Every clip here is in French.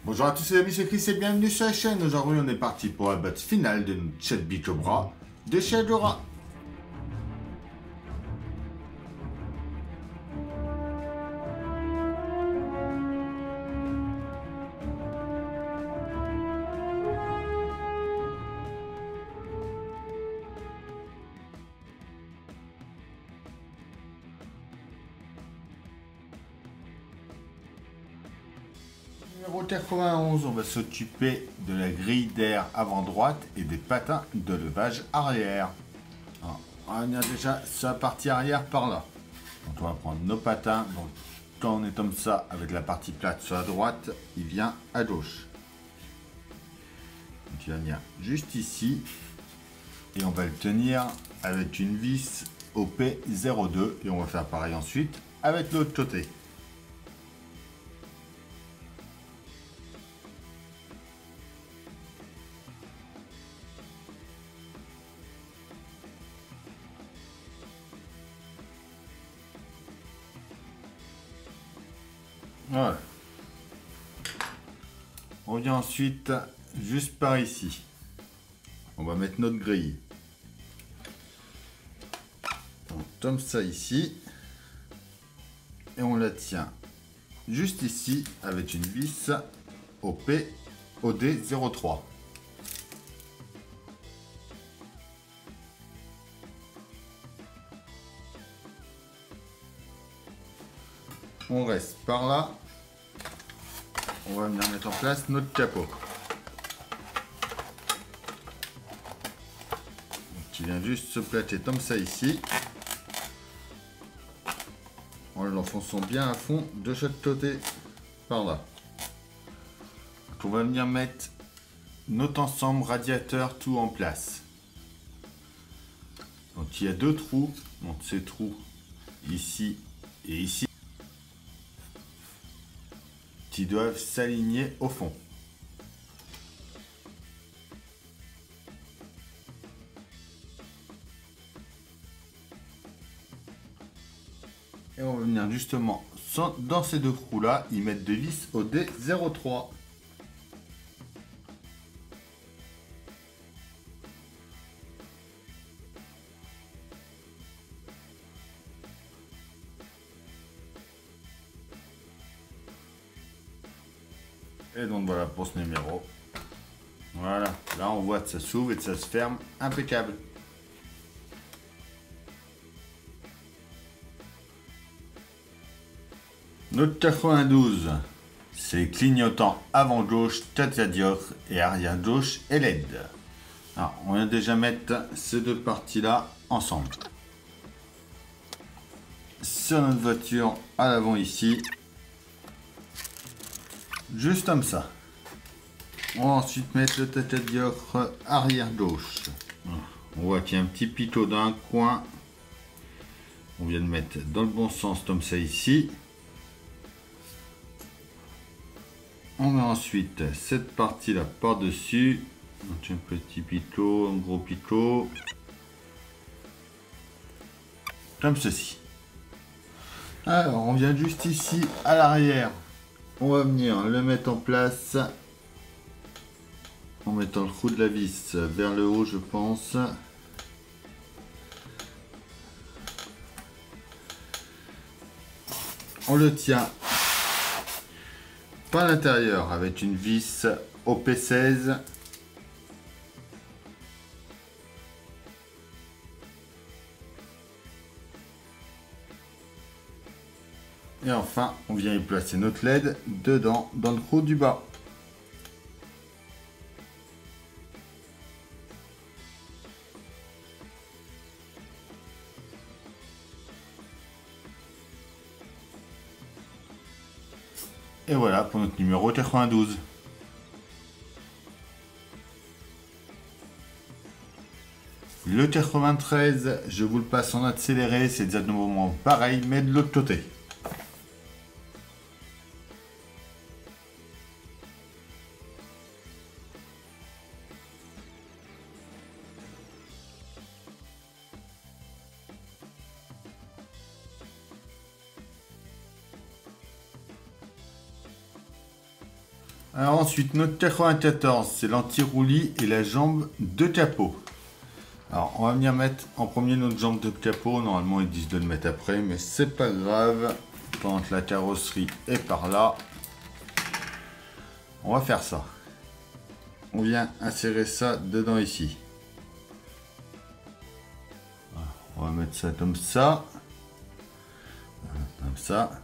Bonjour à tous les amis, c'est Chris et bienvenue sur la chaîne. Aujourd'hui on est parti pour la battle finale de notre Chatbi Cobra de chez Adora. Numéro 91, on va s'occuper de la grille d'air avant droite et des patins de levage arrière. Alors, on va venir déjà sur la partie arrière par là. Donc on va prendre nos patins. Donc quand on est comme ça avec la partie plate sur la droite, il vient à gauche. Donc il va venir juste ici et on va le tenir avec une vis OP02 et on va faire pareil ensuite avec l'autre côté. Voilà. On vient ensuite juste par ici. On va mettre notre grille. On tombe ça ici. Et on la tient juste ici avec une vis OP OD03. On reste par là. On va venir mettre en place notre capot. Qui vient juste se placer comme ça ici. En l'enfonçant bien à fond de chaque côté par là. Donc on va venir mettre notre ensemble radiateur tout en place. Donc il y a deux trous. Donc ces trous ici et ici qui doivent s'aligner au fond. Et on va venir justement dans ces deux trous là, y mettre de vis au D03. Et donc voilà pour ce numéro. Voilà, là on voit que ça s'ouvre et que ça se ferme impeccable. Notre 92, c'est clignotant avant gauche, Tatiadior et arrière gauche et LED. Alors, on vient déjà mettre ces deux parties-là ensemble. Sur notre voiture à l'avant ici, juste comme ça. On va ensuite mettre le Tatiadior arrière gauche. On voit qu'il y a un petit pitot dans un coin. On vient de mettre dans le bon sens comme ça ici. On met ensuite cette partie-là par-dessus. Un petit pitot, un gros pitot. Comme ceci. Alors, on vient juste ici à l'arrière. On va venir le mettre en place. En mettant le trou de la vis vers le haut, je pense. On le tient par l'intérieur avec une vis OP16. Et enfin, on vient y placer notre LED dedans, dans le trou du bas. Et voilà pour notre numéro 92. Le 93, je vous le passe en accéléré, c'est exactement pareil, mais de l'autre côté. Alors ensuite, notre 94, c'est l'anti-roulis et la jambe de capot. Alors, on va venir mettre en premier notre jambe de capot. Normalement, ils disent de le mettre après, mais c'est pas grave. Pendant que la carrosserie est par là, on va faire ça. On vient insérer ça dedans ici. Voilà, on va mettre ça comme ça. Voilà, comme ça.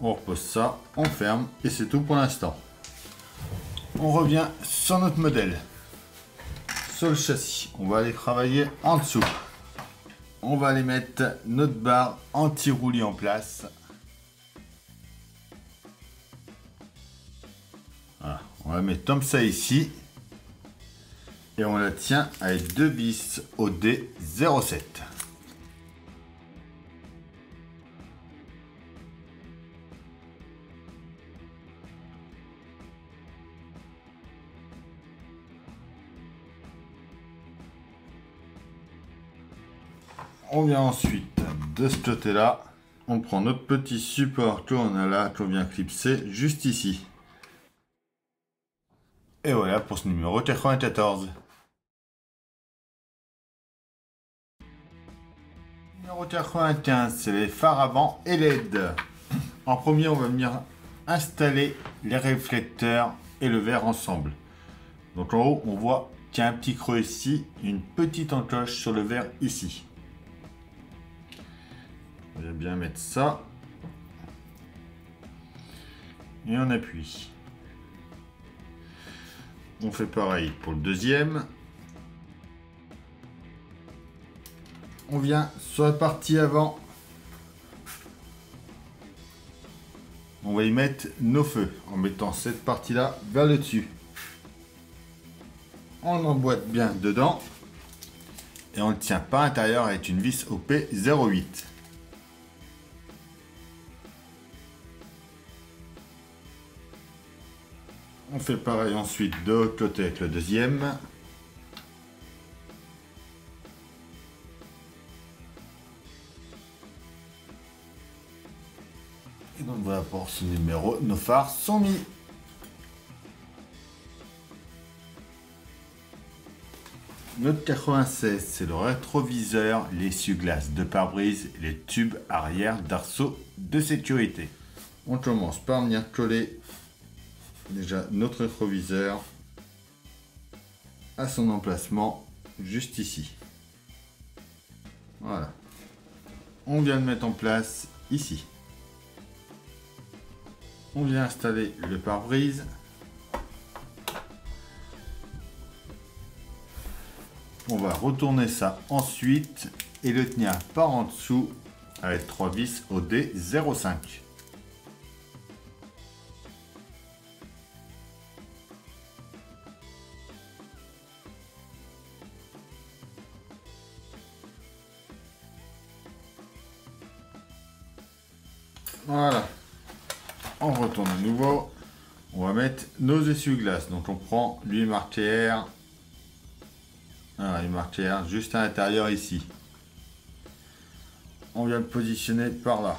On repose ça, on ferme et c'est tout pour l'instant. On revient sur notre modèle. Sur le châssis, on va aller travailler en dessous. On va aller mettre notre barre anti-roulis en place. Voilà, on la met comme ça ici. Et on la tient avec 2 vis au D07. On vient ensuite de ce côté-là, on prend notre petit support qu'on a là, qu'on vient clipser juste ici. Et voilà pour ce numéro 94. Numéro 95, c'est les phares avant et LED. En premier, on va venir installer les réflecteurs et le verre ensemble. Donc en haut, on voit qu'il y a un petit creux ici, une petite encoche sur le verre ici. On va bien mettre ça. Et on appuie. On fait pareil pour le deuxième. On vient sur la partie avant. On va y mettre nos feux en mettant cette partie-là vers le dessus. On emboîte bien dedans. Et on ne le tient pas à l'intérieur avec une vis OP 08. On fait pareil ensuite de l'autre côté avec le deuxième. Et donc voilà pour ce numéro, nos phares sont mis. Notre 96, c'est le rétroviseur, l'essuie-glace de pare-brise, les tubes arrière d'arceau de sécurité. On commence par venir coller déjà notre rétroviseur à son emplacement juste ici. Voilà. On vient de mettre en place ici. On vient installer le pare-brise. On va retourner ça ensuite et le tenir par en dessous avec 3 vis au D05. Voilà. On retourne à nouveau. On va mettre nos essuie-glaces. Donc on prend l'huile marquaire. Voilà, l'huile marquaire juste à l'intérieur ici. On vient le positionner par là.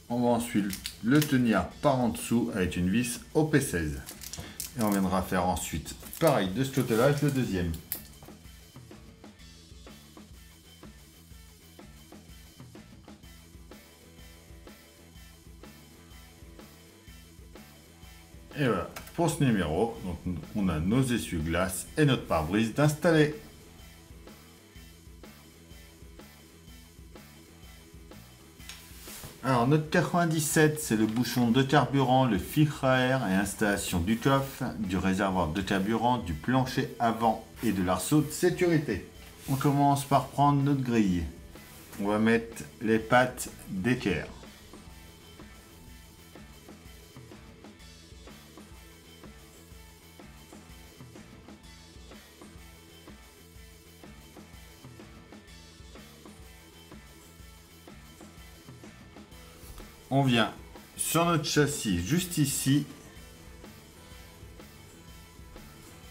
On va ensuite le tenir par en dessous avec une vis OP16. Et on viendra faire ensuite pareil de ce côté-là avec le deuxième. Et voilà, pour ce numéro, donc on a nos essuie-glaces et notre pare-brise d'installer. Alors notre 97, c'est le bouchon de carburant, le filtre à air et installation du coffre, du réservoir de carburant, du plancher avant et de l'arceau de sécurité. On commence par prendre notre grille. On va mettre les pattes d'équerre. On vient sur notre châssis juste ici,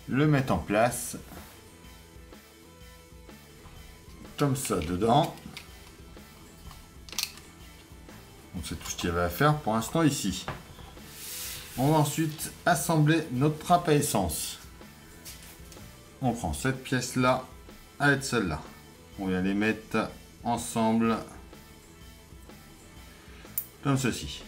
le mettre en place, comme ça dedans. Donc c'est tout ce qu'il y avait à faire pour l'instant ici. On va ensuite assembler notre trappe à essence. On prend cette pièce là avec celle-là. On va les mettre ensemble comme ceci.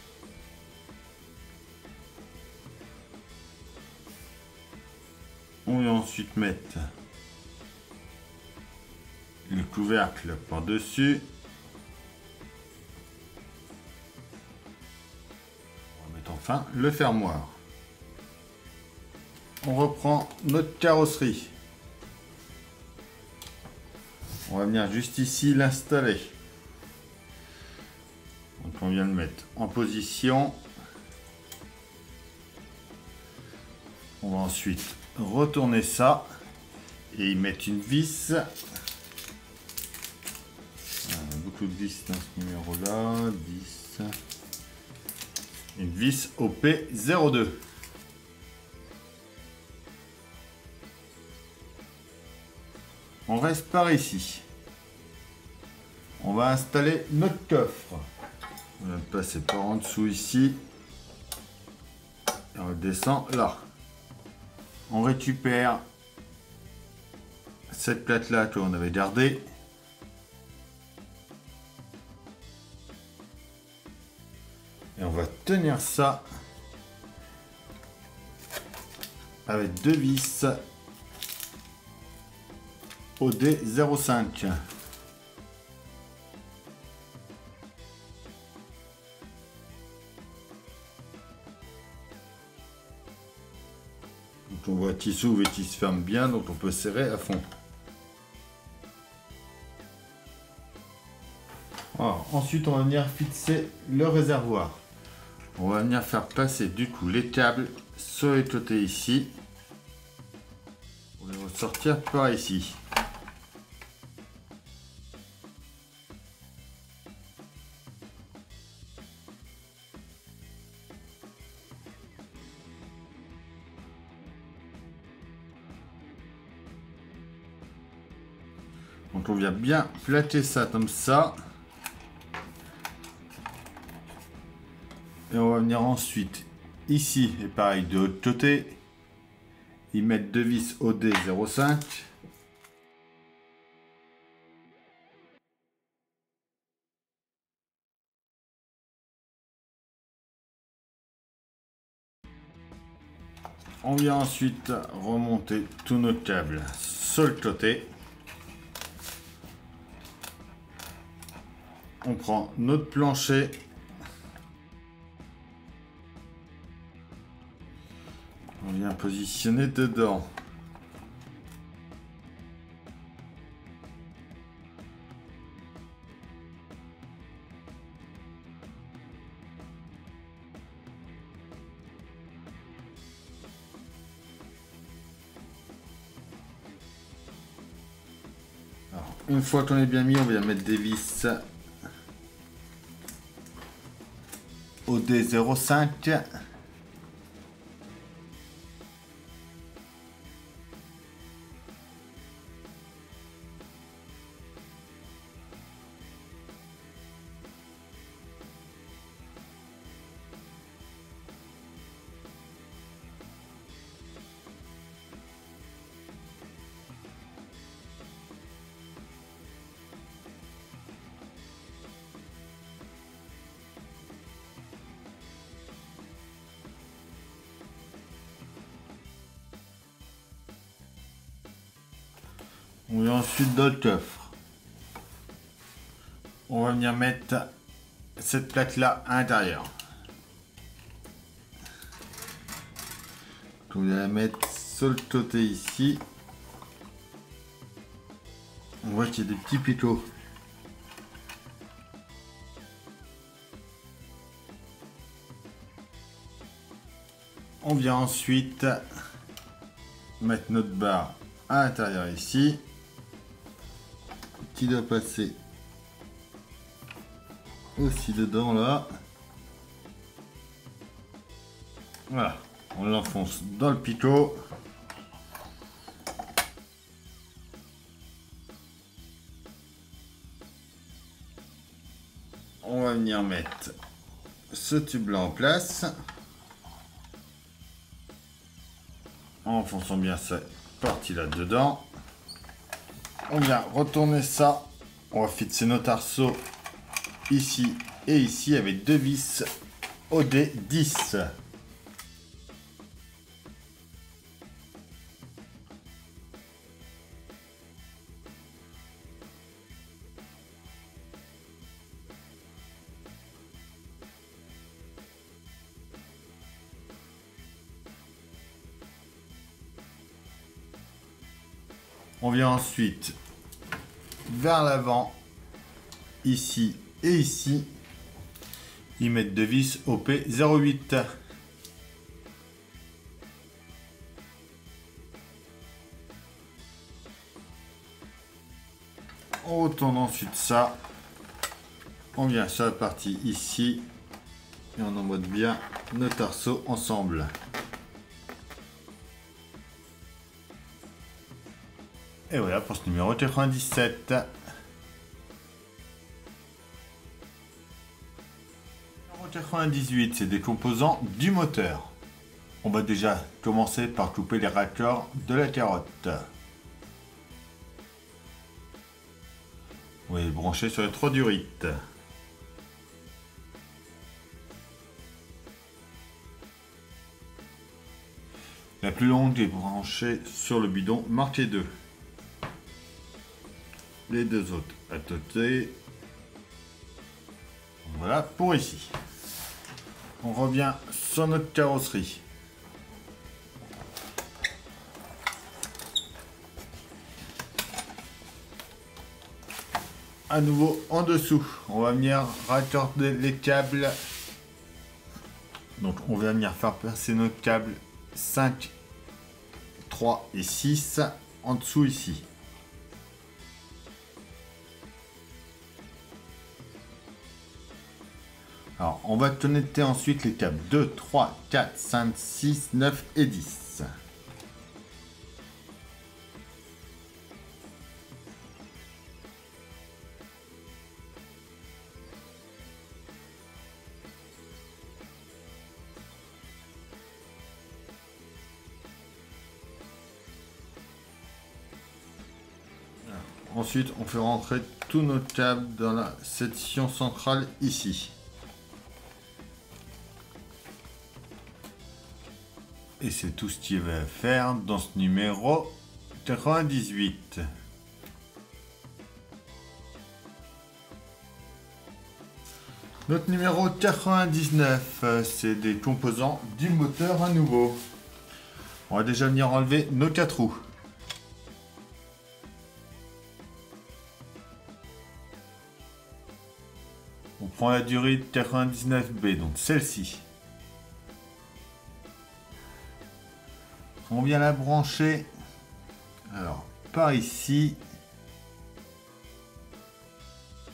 On va ensuite mettre le couvercle par-dessus. On va mettre enfin le fermoir. On reprend notre carrosserie. On va venir juste ici l'installer. Donc on vient le mettre en position. On va ensuite retourner ça et y mettre une vis. Beaucoup de vis dans ce numéro là. 10. Une vis OP02. On reste par ici. On va installer notre coffre. On va passer par en dessous ici. Et on descend là. On récupère cette plate là qu'on avait gardée. Et on va tenir ça avec deux vis OD05. Donc on voit qu'il s'ouvre et qu'il se ferme bien, donc on peut serrer à fond. Alors, ensuite on va venir fixer le réservoir. On va venir faire passer du coup les câbles sur les côtés ici. On les ressortir par ici. Donc on vient bien plater ça comme ça. Et on va venir ensuite ici, et pareil de l'autre côté, y mettre deux vis OD05. On vient ensuite remonter tous nos câbles sur le côté. On prend notre plancher. On vient positionner dedans. Alors, une fois qu'on est bien mis, on vient mettre des vis OD05. On vient ensuite dans le coffre. On va venir mettre cette plaque là à l'intérieur. On va la mettre sur le côté ici. On voit qu'il y a des petits picots. On vient ensuite mettre notre barre à l'intérieur ici, qui doit passer aussi dedans là. Voilà, on l'enfonce dans le picot. On va venir mettre ce tube là en place. En enfonçant bien cette partie là-dedans. On vient retourner ça. On va fixer notre arceau ici et ici avec deux vis OD10. On vient ensuite vers l'avant, ici et ici, y mettre deux vis OP08. On retourne ensuite ça. On vient sur la partie ici et on emboîte bien notre arceau ensemble. Et voilà pour ce numéro 97. Numéro 98, c'est des composants du moteur. On va déjà commencer par couper les raccords de la carotte. On va les brancher sur les trois durites. La plus longue est branchée sur le bidon marqué 2. Les deux autres à côté. Voilà pour ici. On revient sur notre carrosserie. À nouveau en dessous, on va venir raccorder les câbles. Donc on va venir faire passer nos câbles 5, 3 et 6 en dessous ici. Alors, on va connecter ensuite les câbles 2, 3, 4, 5, 6, 9 et 10. Ensuite, on fait rentrer tous nos câbles dans la section centrale ici. Et c'est tout ce qu'il va faire dans ce numéro 98. Notre numéro 99, c'est des composants du moteur à nouveau. On va déjà venir enlever nos 4 roues. On prend la durée 99B, donc celle-ci. On vient la brancher, alors par ici,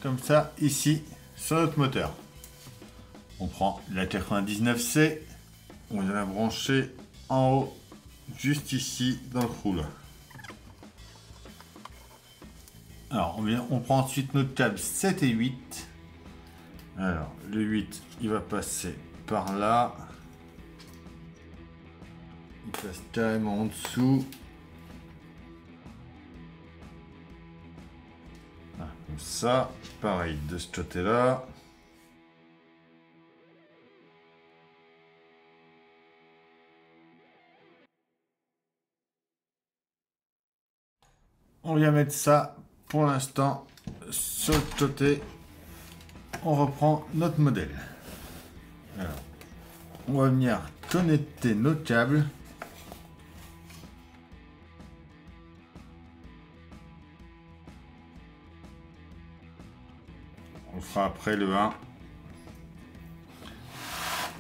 comme ça, ici, sur notre moteur. On prend la 99C, on vient la brancher en haut, juste ici, dans le roule. Alors, on prend ensuite notre câble 7 et 8. Alors, le 8, il va passer par là. Il passe carrément en dessous. Ah, comme ça. Pareil de ce côté-là. On vient mettre ça pour l'instant sur le côté. On reprend notre modèle. Alors, on va venir connecter nos câbles. On fera après le 1.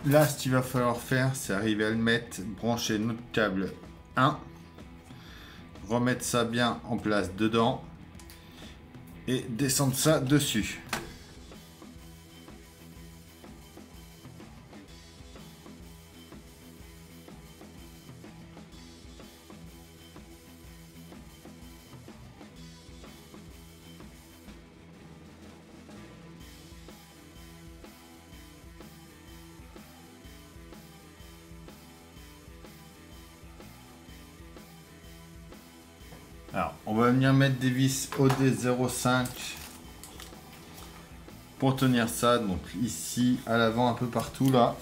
Là, ce qu'il va falloir faire, c'est arriver à le mettre, brancher notre câble 1, remettre ça bien en place dedans et descendre ça dessus. Alors, on va venir mettre des vis OD05 pour tenir ça. Donc ici, à l'avant, un peu partout là.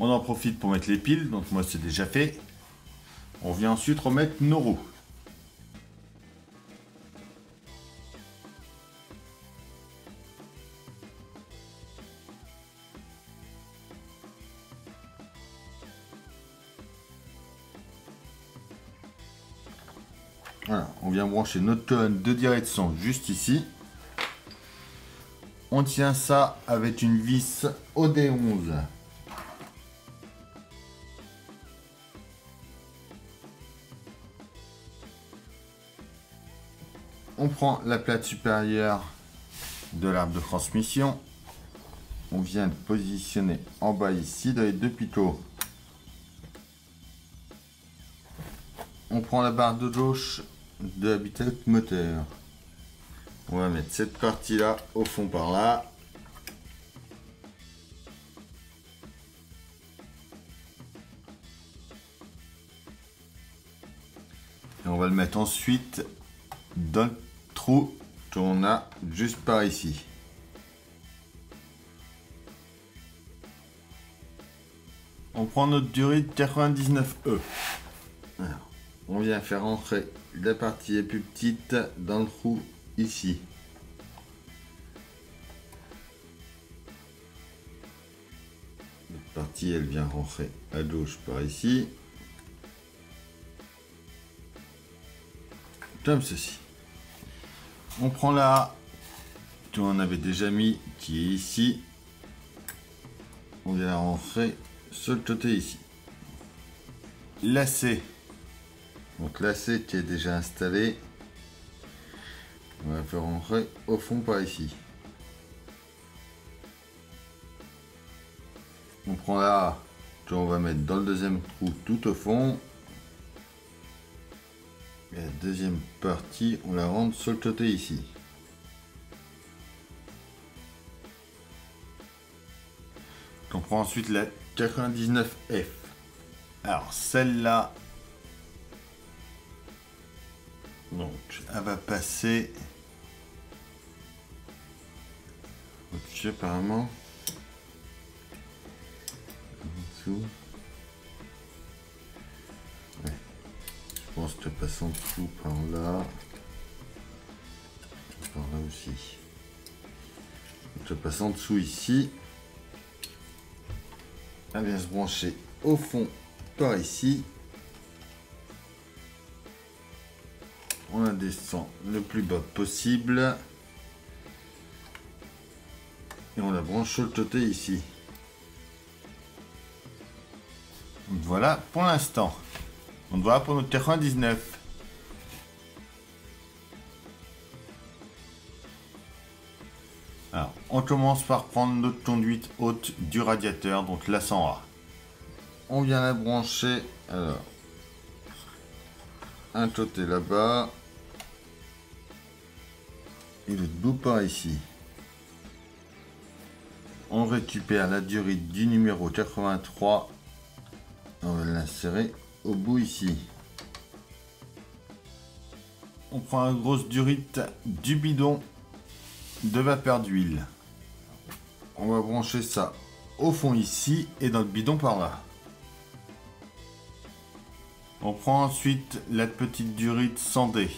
On en profite pour mettre les piles, donc moi c'est déjà fait. On vient ensuite remettre nos roues. Voilà, on vient brancher notre colonne de direction juste ici. On tient ça avec une vis OD11. On prend la plate supérieure de l'arbre de transmission. On vient de positionner en bas ici dans les deux picots. On prend la barre de gauche de l'habitacle moteur. On va mettre cette partie là au fond par là. Et on va le mettre ensuite dans le trou qu'on a juste par ici. On prend notre durée de 99E. Alors, on vient faire entrer la partie la plus petite dans le trou ici. Cette partie, elle vient rentrer à gauche par ici. Comme ceci. On prend la qu'on avait déjà mis, qui est ici. On vient la rentrer sur le côté ici. Lacet. Donc lacet qui est déjà installé. On va faire rentrer au fond par ici. On prend la qu'on va mettre dans le deuxième trou tout au fond. Et la deuxième partie, on la rentre sur le côté ici. On prend ensuite la 99F. Alors celle-là, donc elle va passer au-dessus apparemment. En dessous. Ouais. Je pense que je passe en dessous par là. Par là aussi. Donc je passe en dessous ici. Elle vient se brancher au fond par ici. On la descend le plus bas possible. Et on la branche sur le côté ici. Donc voilà pour l'instant. Donc voilà pour notre 99. Alors, on commence par prendre notre conduite haute du radiateur, donc la 100A. On vient la brancher, alors, un côté là-bas, et l'autre bout par ici. On récupère la durite du numéro 83, on va l'insérer au bout ici. On prend la grosse durite du bidon de vapeur d'huile. On va brancher ça au fond ici et dans le bidon par là. On prend ensuite la petite durite sandée.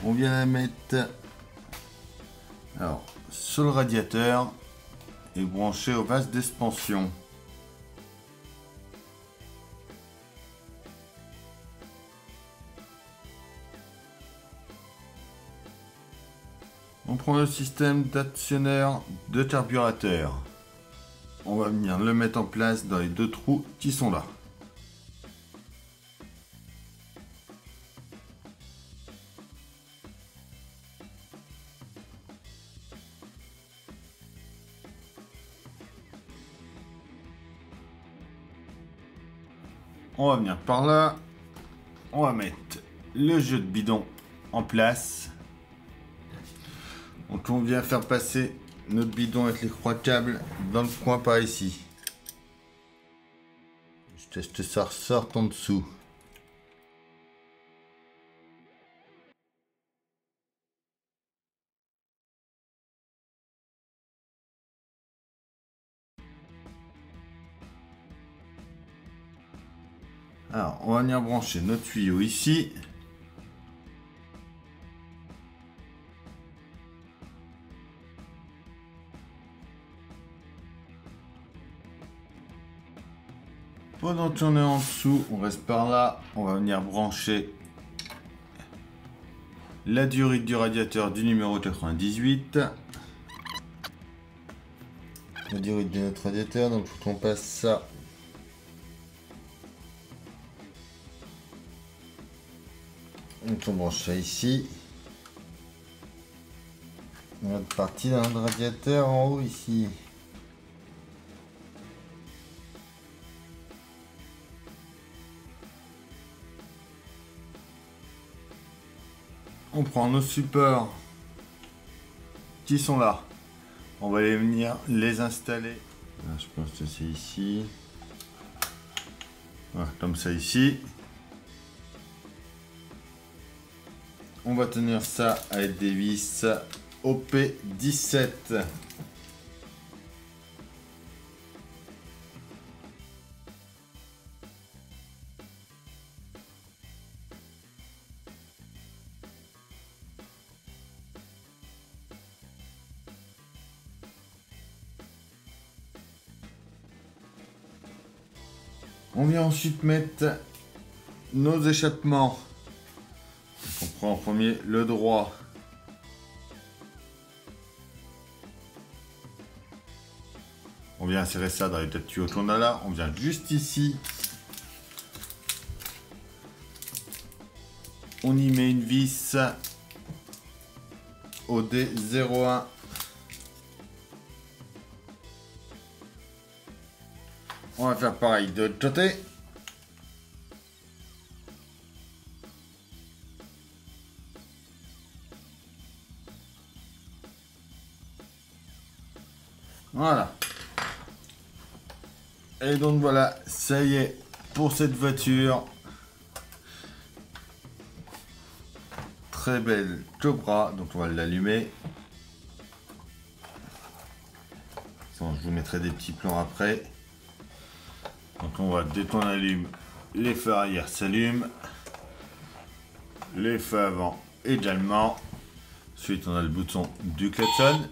On vient la mettre alors, sur le radiateur et brancher au vase d'expansion. On prend le système d'actionneur de carburateur. On va venir le mettre en place dans les deux trous qui sont là. On va venir par là. On va mettre le jeu de bidon en place. Donc on vient faire passer notre bidon avec les croix câbles dans le coin par ici. Je teste que ça ressorte en dessous. Alors, on va venir brancher notre tuyau ici. Pendant qu'on est en dessous, on reste par là. On va venir brancher la durite du radiateur du numéro 98. La durite de notre radiateur, donc il faut qu'on passe ça. Donc on branche ça ici. On va partir dans le radiateur en haut ici. On prend nos supports qui sont là. On va les venir les installer. Là, je pense que c'est ici. Voilà, comme ça ici. On va tenir ça avec des vis OP17. On vient ensuite mettre nos échappements. Donc on prend en premier le droit. On vient insérer ça dans les têtes tuyaux qu'on a là. On vient juste ici. On y met une vis OD01. On va faire pareil de l'autre côté. Voilà. Et donc voilà, ça y est pour cette voiture. Très belle Cobra, donc on va l'allumer. Je vous mettrai des petits plans après. Donc on va, dès qu'on allume, les feux arrière s'allument. Les feux avant également. Ensuite on a le bouton du klaxon.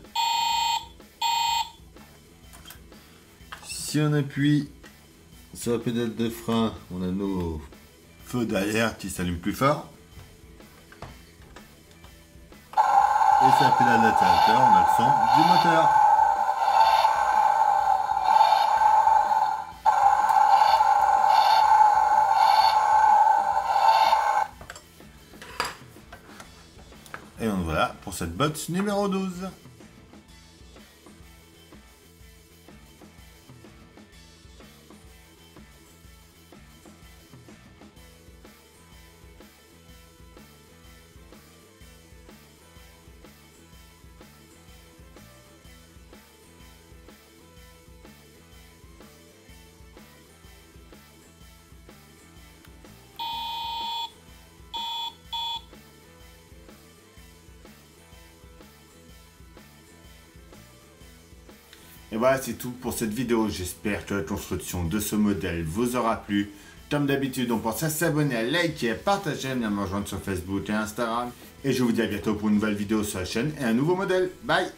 Si on appuie sur la pédale de frein, on a nos feux derrière qui s'allument plus fort. Et sur la pédale d'accélérateur, on a le son du moteur. Et donc voilà pour cette box numéro 12. Et voilà, c'est tout pour cette vidéo. J'espère que la construction de ce modèle vous aura plu. Comme d'habitude, on pense à s'abonner, à liker, à partager, à me rejoindre sur Facebook et Instagram. Et je vous dis à bientôt pour une nouvelle vidéo sur la chaîne et un nouveau modèle. Bye!